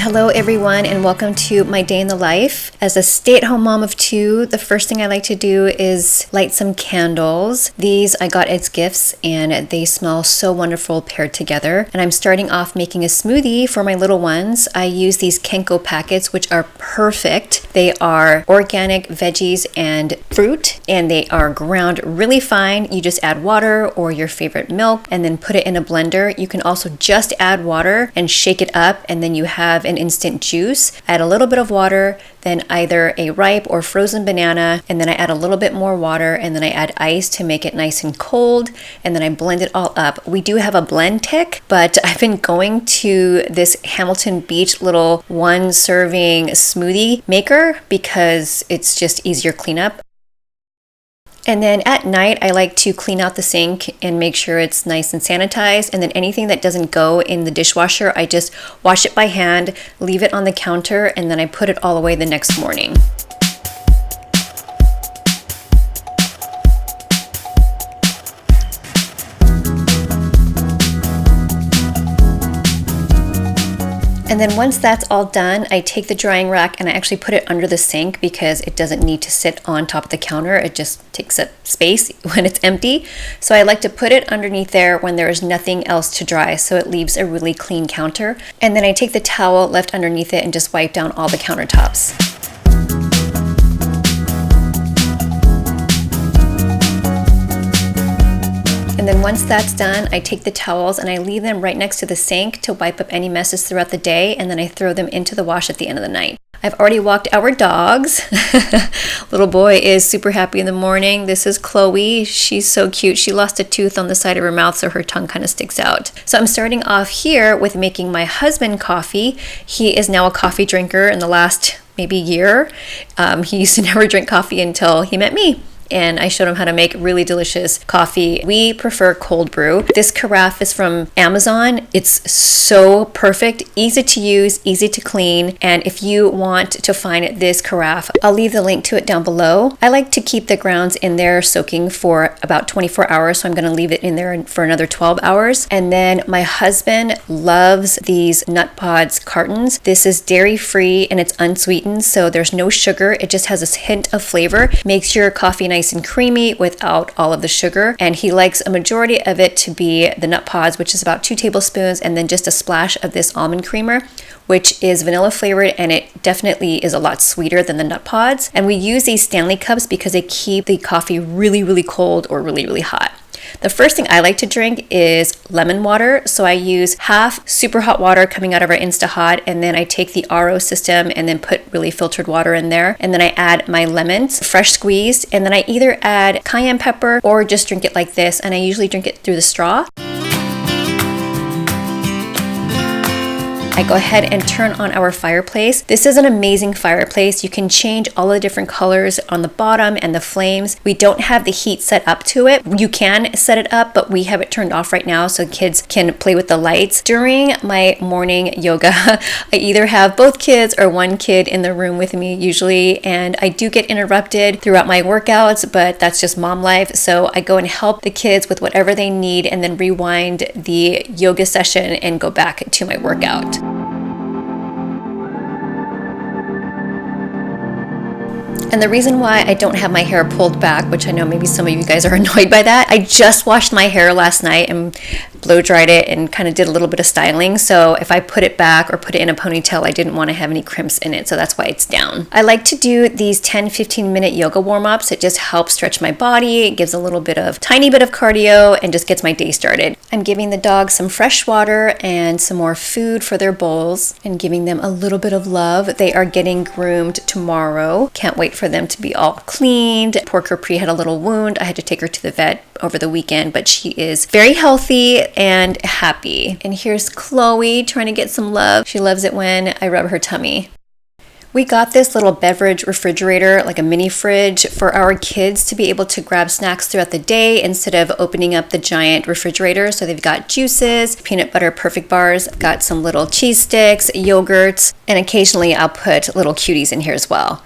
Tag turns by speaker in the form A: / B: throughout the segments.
A: Hello everyone, and welcome to my day in the life. As a stay-at-home mom of two, the first thing I like to do is light some candles. These I got as gifts and they smell so wonderful paired together. And I'm starting off making a smoothie for my little ones. I use these Kenko packets, which are perfect. They are organic veggies and fruit, and they are ground really fine. You just add water or your favorite milk and then put it in a blender. You can also just add water and shake it up, and then you have an instant juice. Add a little bit of water, then either a ripe or frozen banana, and then I add a little bit more water, and then I add ice to make it nice and cold, and then I blend it all up. We do have a blend tick, but I've been going to this Hamilton Beach little one serving smoothie maker because it's just easier cleanup. And then at night, I like to clean out the sink and make sure it's nice and sanitized. And then anything that doesn't go in the dishwasher, I just wash it by hand, leave it on the counter, and then I put it all away the next morning. And then once that's all done, I take the drying rack and I actually put it under the sink because it doesn't need to sit on top of the counter. It just takes up space when it's empty. So I like to put it underneath there when there is nothing else to dry, so it leaves a really clean counter. And then I take the towel left underneath it and just wipe down all the countertops. And then once that's done, I take the towels and I leave them right next to the sink to wipe up any messes throughout the day, and then I throw them into the wash at the end of the night. I've already walked our dogs. Little boy is super happy in the morning. This is Chloe. She's so cute. She lost a tooth on the side of her mouth, so her tongue kind of sticks out. So I'm starting off here with making my husband coffee. He is now a coffee drinker in the last maybe year. He used to never drink coffee until he met me, and I showed him how to make really delicious coffee. We prefer cold brew. This carafe is from Amazon. It's so perfect, easy to use, easy to clean. And if you want to find this carafe, I'll leave the link to it down below. I like to keep the grounds in there soaking for about 24 hours, so I'm gonna leave it in there for another 12 hours. And then my husband loves these Nut Pods cartons. This is dairy-free and it's unsweetened, so there's no sugar. It just has this hint of flavor. Makes your coffee nice and creamy without all of the sugar. And he likes a majority of it to be the Nut Pods, which is about 2 tablespoons, and then just a splash of this almond creamer, which is vanilla flavored, and it definitely is a lot sweeter than the Nut Pods. And we use these Stanley cups because they keep the coffee really, really cold or really, really hot. The first thing I like to drink is lemon water. So I use half super hot water coming out of our Insta-Hot, and then I take the RO system and then put really filtered water in there. And then I add my lemons, fresh squeezed, and then I either add cayenne pepper or just drink it like this. And I usually drink it through the straw. I go ahead and turn on our fireplace. This is an amazing fireplace. You can change all the different colors on the bottom and the flames. We don't have the heat set up to it. You can set it up, but we have it turned off right now so kids can play with the lights. During my morning yoga, I either have both kids or one kid in the room with me usually, and I do get interrupted throughout my workouts, but that's just mom life. So I go and help the kids with whatever they need and then rewind the yoga session and go back to my workout. And the reason why I don't have my hair pulled back, which I know maybe some of you guys are annoyed by that, I just washed my hair last night and blow dried it and kind of did a little bit of styling. So if I put it back or put it in a ponytail, I didn't want to have any crimps in it. So that's why it's down. I like to do these 10-15 minute yoga warm-ups. It just helps stretch my body. It gives a little bit of tiny bit of cardio and just gets my day started. I'm giving the dogs some fresh water and some more food for their bowls and giving them a little bit of love. They are getting groomed tomorrow. Can't wait for them to be all cleaned. Poor Capri had a little wound. I had to take her to the vet over the weekend, but she is very healthy and happy. And here's Chloe trying to get some love. She loves it when I rub her tummy. We got this little beverage refrigerator, like a mini fridge, for our kids to be able to grab snacks throughout the day instead of opening up the giant refrigerator. So they've got juices, peanut butter perfect bars, got some little cheese sticks, yogurts, and occasionally I'll put little cuties in here as well.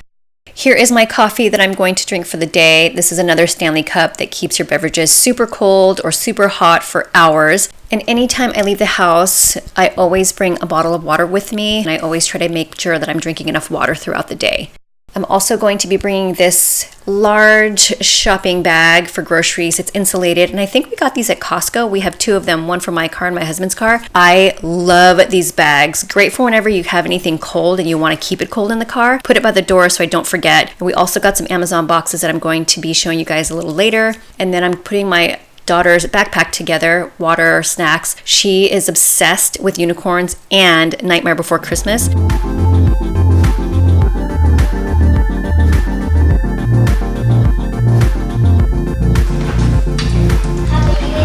A: Here is my coffee that I'm going to drink for the day. This is another Stanley cup that keeps your beverages super cold or super hot for hours. And anytime I leave the house, I always bring a bottle of water with me, and I always try to make sure that I'm drinking enough water throughout the day. I'm also going to be bringing this large shopping bag for groceries. It's insulated, and I think we got these at Costco. We have two of them, one for my car and my husband's car. I love these bags. Great for whenever you have anything cold and you want to keep it cold in the car. Put it by the door so I don't forget. And we also got some Amazon boxes that I'm going to be showing you guys a little later. And then I'm putting my daughter's backpack together, water, snacks. She is obsessed with unicorns and Nightmare Before Christmas.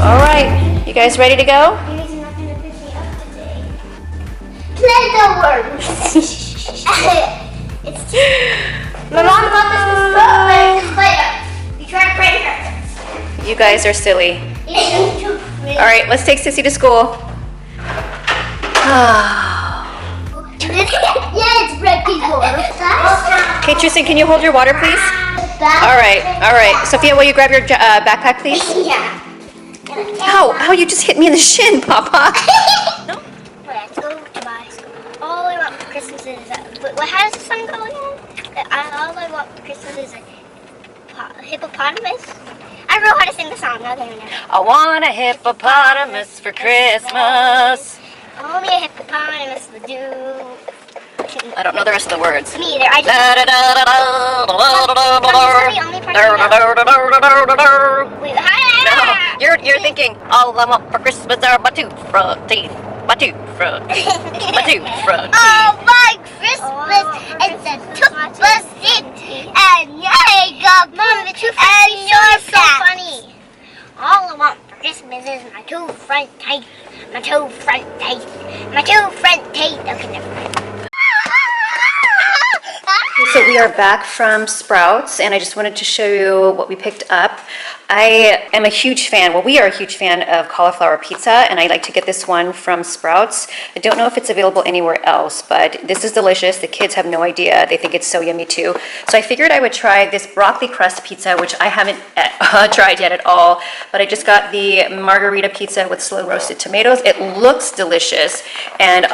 A: All right, you guys ready to go?
B: Amy's not gonna pick me up today. Play-Doh worms. It's too. My mom got this with Play-Doh. You try to break her.
A: You guys are silly.
B: It's too pretty.
A: All right, let's take Sissy to school.
B: Yeah, it's breaking worms.
A: Okay, Tristan, can you hold your water, please? All right. Sophia, will you grab your backpack, please?
B: Yeah.
A: Ow, you just hit me in the shin, Papa.
B: No. Let's go to buy school. All I want for Christmas is how does the song go again? All I want for Christmas is a hippopotamus. I don't know how to sing the song. I don't even know.
A: I want a hippopotamus for Christmas.
B: Only a hippopotamus would do.
A: I don't know the rest of the words.
B: Me either. I just. The only part I know. Wait,
A: No, you're thinking, all I want for Christmas are my two front teeth. My two front teeth. My two front teeth.
B: Oh, my Christmas is a toothbrush seat. And yay, got Mom, the toothbrush and you're so funny. All I want for Christmas is my two front teeth. My two front teeth. My two front teeth. Okay, never mind.
A: So we are back from Sprouts, and I just wanted to show you what we picked up. I am a huge fan, well, we are a huge fan of cauliflower pizza, and I like to get this one from Sprouts. I don't know if it's available anywhere else, but this is delicious. The kids have no idea. They think it's so yummy too. So I figured I would try this broccoli crust pizza, which I haven't tried yet at all, but I just got the margarita pizza with slow roasted tomatoes. It looks delicious, and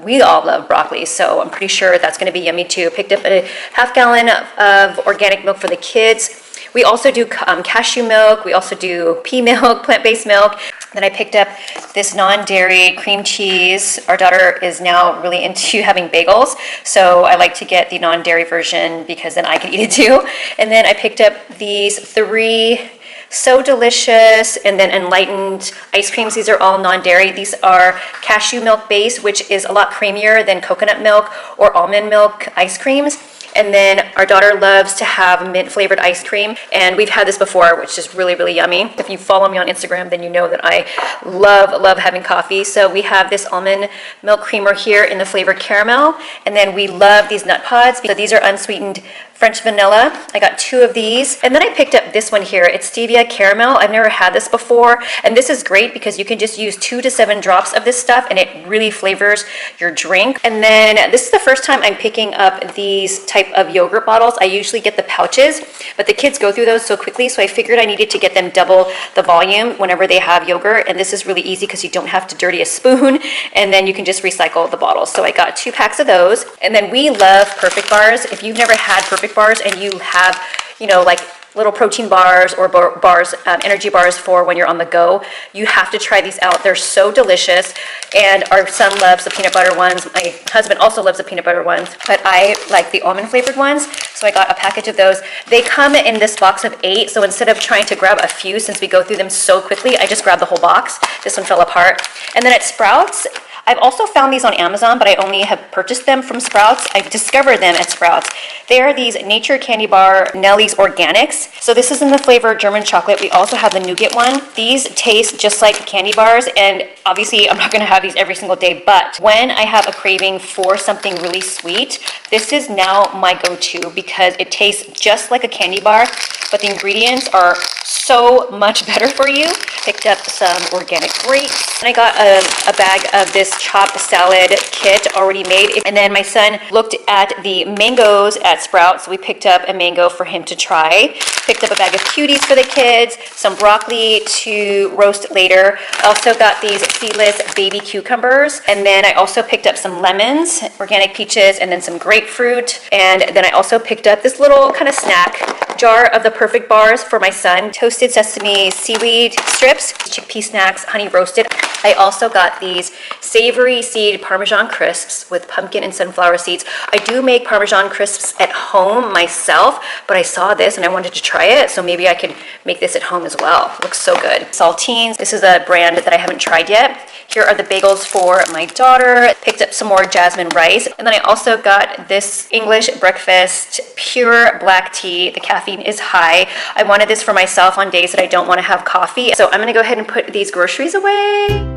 A: we all love broccoli, so I'm pretty sure that's gonna be yummy too. Picked up a half gallon of organic milk for the kids. We also do cashew milk. We also do pea milk, plant-based milk. Then I picked up this non-dairy cream cheese. Our daughter is now really into having bagels, so I like to get the non-dairy version because then I can eat it too. And then I picked up these 3 So Delicious and then Enlightened ice creams. These are all non-dairy. These are cashew milk based, which is a lot creamier than coconut milk or almond milk ice creams. And then our daughter loves to have mint flavored ice cream, and we've had this before, which is really, really yummy. If you follow me on Instagram, then you know that I love having coffee. So we have this almond milk creamer here in the flavored caramel, and then we love these nut pods because these are unsweetened French vanilla. I got 2 of these. And then I picked up this one here. It's stevia caramel. I've never had this before. And this is great because you can just use 2 to 7 drops of this stuff and it really flavors your drink. And then this is the first time I'm picking up these type of yogurt bottles. I usually get the pouches, but the kids go through those so quickly. So I figured I needed to get them double the volume whenever they have yogurt. And this is really easy because you don't have to dirty a spoon and then you can just recycle the bottles. So I got 2 packs of those. And then we love Perfect Bars. If you've never had Perfect Bars and you have, like little protein bars or bars, energy bars for when you're on the go, you have to try these out. They're so delicious. And our son loves the peanut butter ones. My husband also loves the peanut butter ones, but I like the almond flavored ones. So I got a package of those. They come in this box of 8. So instead of trying to grab a few, since we go through them so quickly, I just grabbed the whole box. This one fell apart. And then at Sprouts, I've also found these on Amazon, but I only have purchased them from Sprouts. I've discovered them at Sprouts. They are these Nature Candy Bar Nellie's Organics. So this is in the flavor German chocolate. We also have the nougat one. These taste just like candy bars, and obviously I'm not gonna have these every single day, but when I have a craving for something really sweet, this is now my go-to because it tastes just like a candy bar, but the ingredients are so much better for you. Picked up some organic grapes, and I got a bag of this chopped salad kit already made. And then my son looked at the mangoes at Spout, so we picked up a mango for him to try. Picked up a bag of cuties for the kids, some broccoli to roast later. Also got these seedless baby cucumbers, and then I also picked up some lemons, organic peaches, and then some grapefruit. And then I also picked up this little kind of snack jar of the perfect bars for my son. Toasted sesame seaweed strips, chickpea snacks, honey roasted. I also got these savory seed Parmesan crisps with pumpkin and sunflower seeds. I do make Parmesan crisps at home myself, but I saw this and I wanted to try it, so maybe I could make this at home as well. Looks so good. Saltines, this is a brand that I haven't tried yet. Here are the bagels for my daughter. Picked up some more jasmine rice. And then I also got this English breakfast pure black tea. The caffeine is high. I wanted this for myself on days that I don't want to have coffee. So I'm gonna go ahead and put these groceries away.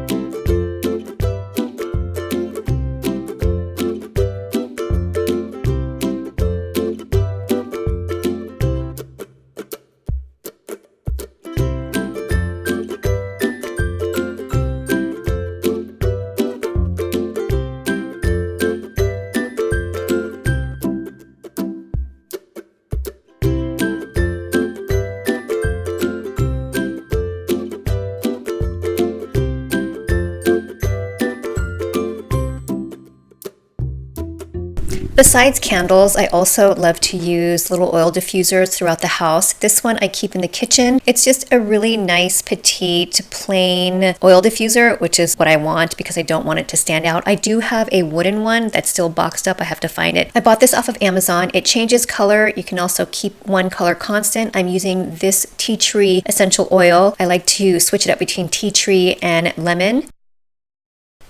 A: Besides candles, I also love to use little oil diffusers throughout the house. This one I keep in the kitchen. It's just a really nice, petite, plain oil diffuser, which is what I want because I don't want it to stand out. I do have a wooden one that's still boxed up. I have to find it. I bought this off of Amazon. It changes color. You can also keep one color constant. I'm using this tea tree essential oil. I like to switch it up between tea tree and lemon.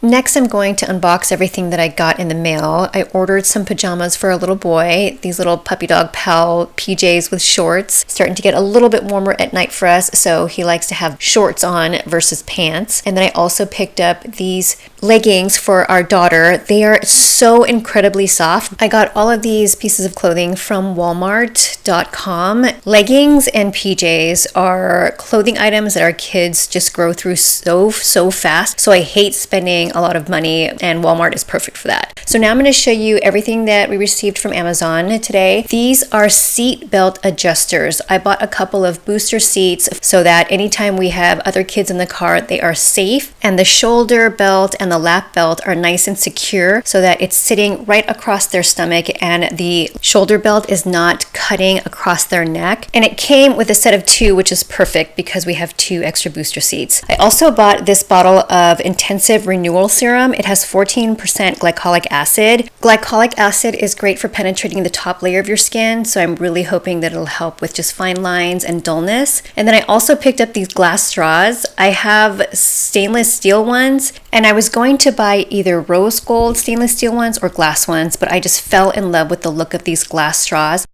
A: Next, I'm going to unbox everything that I got in the mail. I ordered some pajamas for a little boy, these little puppy dog pal PJs with shorts. Starting to get a little bit warmer at night for us, so he likes to have shorts on versus pants. And then I also picked up these leggings for our daughter. They are so incredibly soft. I got all of these pieces of clothing from Walmart.com. Leggings and PJs are clothing items that our kids just grow through so fast. So I hate spending a lot of money, and Walmart is perfect for that. So now I'm going to show you everything that we received from Amazon today. These are seat belt adjusters. I bought a couple of booster seats so that anytime we have other kids in the car, they are safe, and the shoulder belt and the lap belt are nice and secure so that it's sitting right across their stomach and the shoulder belt is not cutting across their neck. And it came with a set of 2, which is perfect because we have 2 extra booster seats. I also bought this bottle of intensive renewal serum. It has 14% glycolic acid. Glycolic acid is great for penetrating the top layer of your skin, so I'm really hoping that it'll help with just fine lines and dullness. And then I also picked up these glass straws. I have stainless steel ones, and I was going to buy either rose gold stainless steel ones or glass ones, but I just fell in love with the look of these glass straws.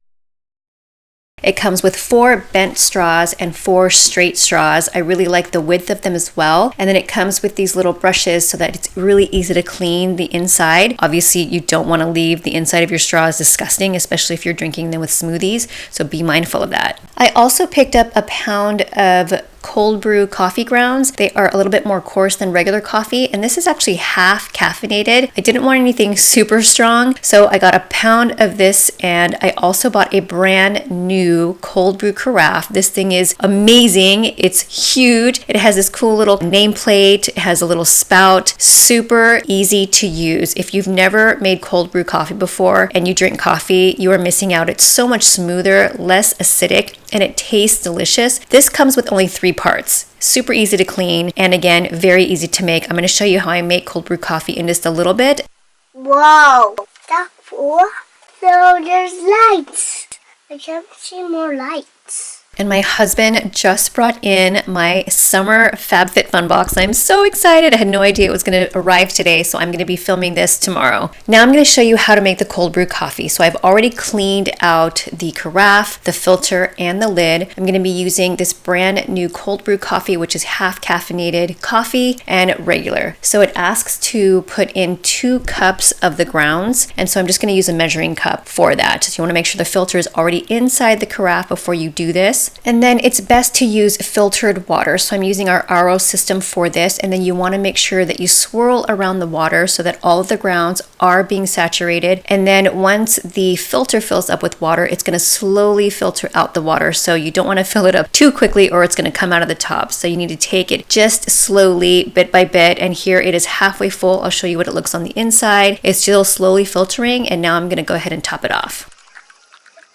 A: It comes with 4 bent straws and 4 straight straws. I really like the width of them as well. And then it comes with these little brushes so that it's really easy to clean the inside. Obviously, you don't want to leave the inside of your straws disgusting, especially if you're drinking them with smoothies. So be mindful of that. I also picked up a pound of cold brew coffee grounds. They are a little bit more coarse than regular coffee, and this is actually half caffeinated. I didn't want anything super strong, so I got a pound of this, and I also bought a brand new cold brew carafe. This thing is amazing. It's huge. It has this cool little nameplate. It has a little spout. Super easy to use. If you've never made cold brew coffee before and you drink coffee, you are missing out. It's so much smoother, less acidic, and it tastes delicious. This comes with only 3 parts. Super easy to clean, and again, very easy to make. I'm going to show you how I make cold brew coffee in just a little bit.
B: Wow, that's cool. So there's lights. I can't see more lights.
A: And my husband just brought in my summer FabFitFun box. I'm so excited. I had no idea it was going to arrive today, so I'm going to be filming this tomorrow. Now I'm going to show you how to make the cold brew coffee. So I've already cleaned out the carafe, the filter, and the lid. I'm going to be using this brand new cold brew coffee, which is half caffeinated coffee and regular. So it asks to put in 2 cups of the grounds, and so I'm just going to use a measuring cup for that. So you want to make sure the filter is already inside the carafe before you do this. this. And then it's best to use filtered water. So I'm using our RO system for this. And then you want to make sure that you swirl around the water so that all of the grounds are being saturated. And then once the filter fills up with water, it's going to slowly filter out the water. So you don't want to fill it up too quickly or it's going to come out of the top. So you need to take it just slowly, bit by bit. And here it is halfway full. I'll show you what it looks on the inside. It's still slowly filtering, and now I'm going to go ahead and top it off.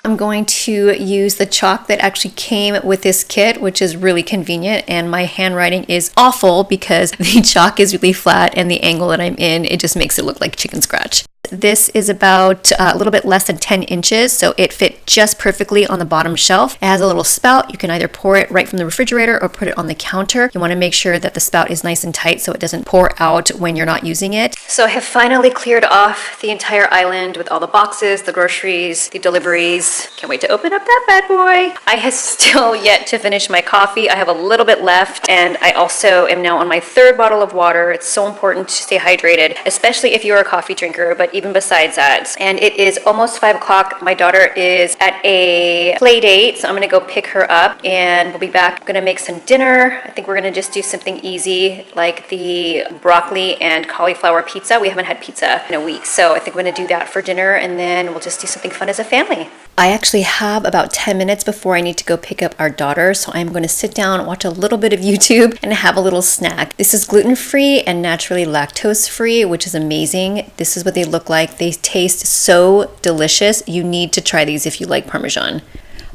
A: I'm going to use the chalk that actually came with this kit, which is really convenient, and my handwriting is awful because the chalk is really flat and the angle that I'm in, it just makes it look like chicken scratch. This is about a little bit less than 10 inches, so it fit just perfectly on the bottom shelf. It has a little spout. You can either pour it right from the refrigerator or put it on the counter. You want to make sure that the spout is nice and tight so it doesn't pour out when you're not using it. So I have finally cleared off the entire island with all the boxes, the groceries, the deliveries. Can't wait to open up that bad boy. I have still yet to finish my coffee. I have a little bit left, and I also am now on my 3rd bottle of water. It's so important to stay hydrated, especially if you're a coffee drinker, but even besides that. And it is almost 5 o'clock. My daughter is at a play date, so I'm gonna go pick her up and we'll be back. I'm gonna make some dinner. I think we're gonna just do something easy like the broccoli and cauliflower pizza. We haven't had pizza in a week, so I think we're gonna do that for dinner, and then we'll just do something fun as a family. I actually have about 10 minutes before I need to go pick up our daughter, so I'm going to sit down, watch a little bit of YouTube, and have a little snack. This is gluten-free and naturally lactose-free, which is amazing. This is what they look like. They taste so delicious. You need to try these if you like Parmesan.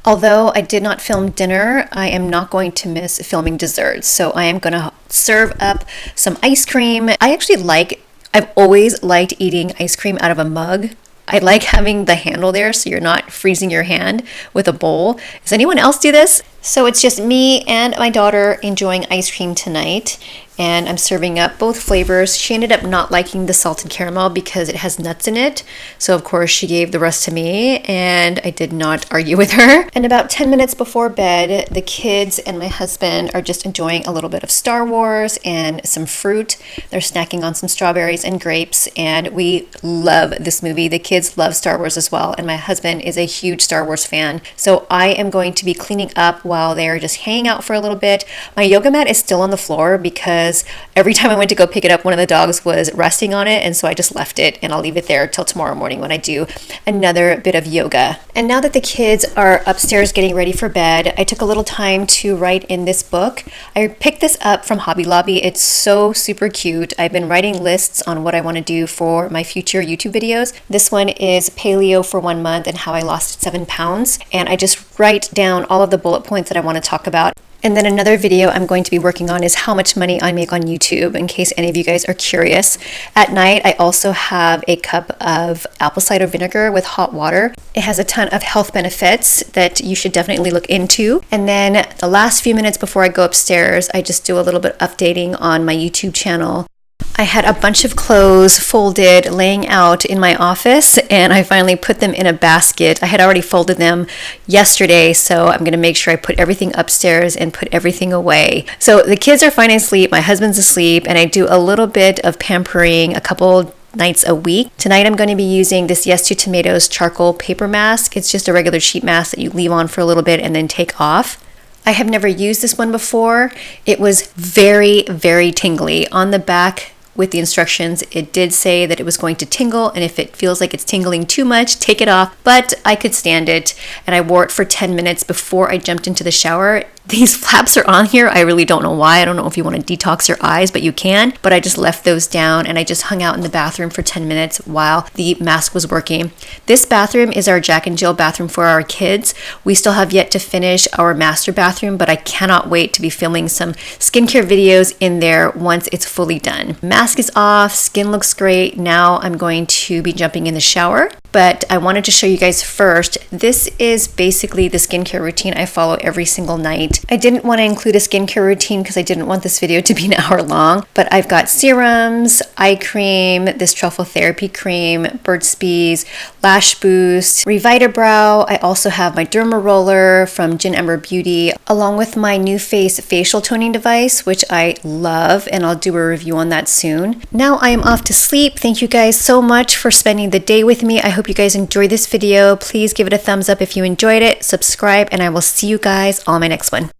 A: Although I did not film dinner, I am not going to miss filming desserts, so I am going to serve up some ice cream. I've always liked eating ice cream out of a mug. I like having the handle there so you're not freezing your hand with a bowl. Does anyone else do this? So it's just me and my daughter enjoying ice cream tonight, and I'm serving up both flavors. She ended up not liking the salted caramel because it has nuts in it, so of course she gave the rest to me, and I did not argue with her. And about 10 minutes before bed, the kids and my husband are just enjoying a little bit of Star Wars and some fruit. They're snacking on some strawberries and grapes, and we love this movie. The kids love Star Wars as well, and my husband is a huge Star Wars fan. So I am going to be cleaning up while they're just hanging out for a little bit. My yoga mat is still on the floor because every time I went to go pick it up, one of the dogs was resting on it, and so I just left it, and I'll leave it there till tomorrow morning when I do another bit of yoga. And now that the kids are upstairs getting ready for bed, I took a little time to write in this book. I picked this up from Hobby Lobby. It's so super cute. I've been writing lists on what I want to do for my future YouTube videos. This one is Paleo for 1 month and how I lost 7 pounds, and I just write down all of the bullet points that I want to talk about. And then another video I'm going to be working on is how much money I make on YouTube, in case any of you guys are curious. At night, I also have a cup of apple cider vinegar with hot water. It has a ton of health benefits that you should definitely look into. And then the last few minutes before I go upstairs, I just do a little bit of updating on my YouTube channel. I had a bunch of clothes folded laying out in my office, and I finally put them in a basket. I had already folded them yesterday, so I'm going to make sure I put everything upstairs and put everything away. So the kids are fine asleep, my husband's asleep, and I do a little bit of pampering a couple nights a week. Tonight I'm going to be using this Yes to Tomatoes charcoal paper mask. It's just a regular sheet mask that you leave on for a little bit and then take off. I have never used this one before. It was very, very tingly. On the back with the instructions, it did say that it was going to tingle, and if it feels like it's tingling too much, take it off, but I could stand it, and I wore it for 10 minutes before I jumped into the shower. These flaps are on here. I really don't know why. I don't know if you want to detox your eyes, but you can. But I just left those down, and I just hung out in the bathroom for 10 minutes while the mask was working. This bathroom is our Jack and Jill bathroom for our kids. We still have yet to finish our master bathroom, but I cannot wait to be filming some skincare videos in there once it's fully done. Mask is off. Skin looks great. Now I'm going to be jumping in the shower. But I wanted to show you guys first. This is basically the skincare routine I follow every single night. I didn't want to include a skincare routine because I didn't want this video to be an hour long, but I've got serums, eye cream, this truffle therapy cream, Burt's Bees, lash boost, Revita-Brow. I also have my derma roller from Gin Ember Beauty, along with my NuFace facial toning device, which I love, and I'll do a review on that soon. Now I am off to sleep. Thank you guys so much for spending the day with me. I hope hope you guys enjoyed this video. Please give it a thumbs up if you enjoyed it, subscribe, and I will see you guys on my next one.